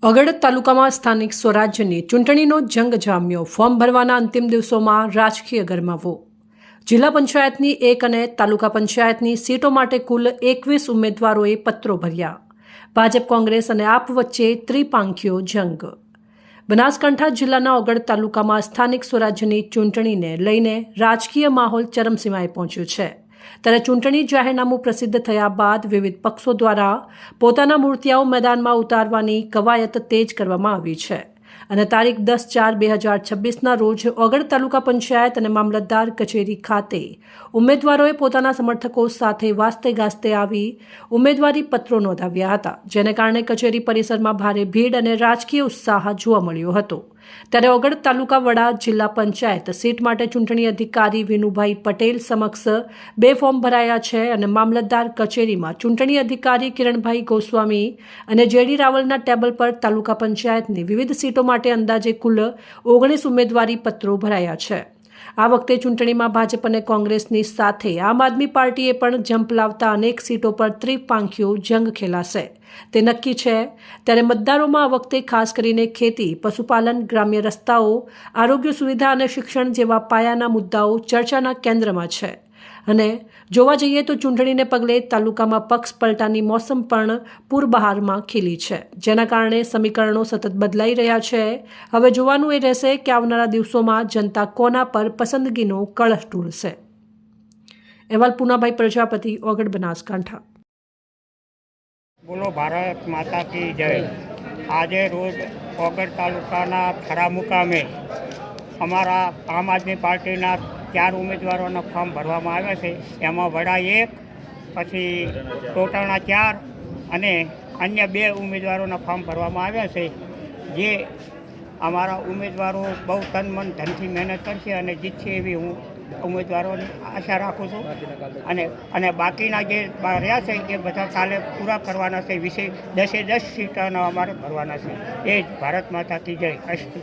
અગડ તાલુકામાં સ્થાનિક સ્વરાજ્યની ચૂંટણીનો જંગ જામ્યો. ફોર્મ ભરવાના અંતિમ દિવસોમાં રાજકીય ગરમાવો. જિલ્લા પંચાયતની 1 અને તાલુકા પંચાયતની સીટો માટે કુલ 21 ઉમેદવારોએ પત્રો ભર્યા. ભાજપ, કોંગ્રેસ અને આપ વચ્ચે ત્રિપાંખીયો જંગ. બનાસકાંઠા જિલ્લાના અગડ તાલુકામાં સ્થાનિક સ્વરાજ્યની ચૂંટણીને લઈને રાજકીય માહોલ ચરમસીમાએ પહોંચ્યો છે. ત્યારે ચૂંટણી જાહેરનામું પ્રસિદ્ધ થયા બાદ વિવિધ પક્ષો દ્વારા પોતાના મૂર્તિયાઓ મેદાનમાં ઉતારવાની કવાયત તેજ કરવામાં આવી છે અને તારીખ 10/4/2026ના રોજ અગડ તાલુકા પંચાયત અને મામલતદાર કચેરી ખાતે ઉમેદવારોએ પોતાના સમર્થકો સાથે વાસ્તે ગાસ્તે આવી ઉમેદવારી પત્રો નોંધાવ્યા હતા, જેને કારણે કચેરી પરિસરમાં ભારે ભીડ અને રાજકીય ઉત્સાહ જોવા મળ્યો હતો. ત્યારે અગડ તાલુકા વડા જિલ્લા પંચાયત સીટ માટે ચૂંટણી અધિકારી વિનુભાઈ પટેલ સમક્ષ 2 ફોર્મ ભરાયા છે અને મામલતદાર કચેરીમાં ચૂંટણી અધિકારી કિરણભાઈ ગોસ્વામી અને જેડી રાવલના ટેબલ પર તાલુકા પંચાયતની વિવિધ સીટો માટે અંદાજે કુલ 19 ઉમેદવારી પત્રો ભરાયા છે. આ વખતે ચૂંટણીમાં ભાજપ અને કોંગ્રેસની સાથે આમ આદમી પાર્ટીએ પણ જંપ લાવતા અનેક સીટો પર ત્રિપાંખીયો જંગ ખેલાશે તે નક્કી છે. ત્યારે મતદારોમાં આ વખતે ખાસ કરીને ખેતી, પશુપાલન, ગ્રામ્ય રસ્તાઓ, આરોગ્ય સુવિધા અને શિક્ષણ જેવા પાયાના મુદ્દાઓ ચર્ચાના કેન્દ્રમાં છે. અને જોવા જઈએ તો ચૂંટણીને પગલે તાલુકામાં પક્ષ પલટાની મોસમ પણ પૂરબહારમાં ખીલી છે, જેના કારણે સમીકરણો સતત બદલાઈ રહ્યા છે. હવે જોવાનું એ રહેશે કે આવનારા દિવસોમાં જનતા કોના પર પસંદગીનો કળશ ઢૂળશે. અહેવાલ પૂનાભાઈ પ્રજાપતિ, ઓગડ, બનાસકાંઠા. બોલો ભારત માતા કી જય. આજે રોજ ઓગડ તાલુકાના થરા મુકામે અમારા આમ આદમી પાર્ટીના 4 ઉમેદવારોના ફોર્મ ભરવામાં આવ્યા છે. એમાં વડા 1, પછી ટોટલના 4 અને અન્ય 2 ઉમેદવારોના ફોર્મ ભરવામાં આવ્યા છે. જે અમારા ઉમેદવારો બહુ તન મન ધનથી મહેનત કરશે અને જીતશે એવી હું ઉમેદવારોની આશા રાખું છું. અને બાકીના જે રહ્યા છે એ બધા કાલે પૂરા કરવાના છે. 10 સીટોના અમારે ભરવાના છે. એ જ ભારત માતા કી જય. અસ્તુ.